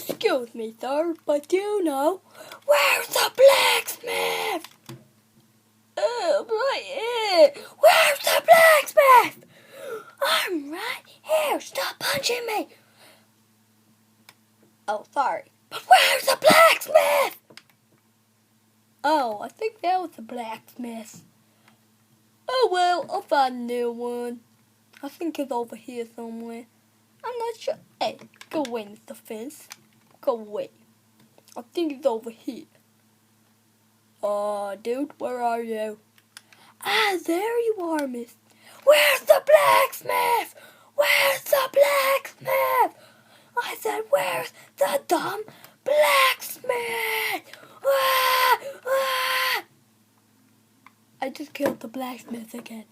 Excuse me, sir, but do you know where's the blacksmith? Oh, right here. Where's the blacksmith? I'm right here. Stop punching me. Oh, sorry. But where's the blacksmith? Oh, I think that was the blacksmith. Oh well, I'll find a new one. I think it's over here somewhere. I'm not sure. Hey, go away, Mr. Fence. Go away. I think it's over here. Dude, where are you? Ah, there you are, miss. Where's the blacksmith? Where's the blacksmith? I said, where's the dumb blacksmith? Ah, ah. I just killed the blacksmith again.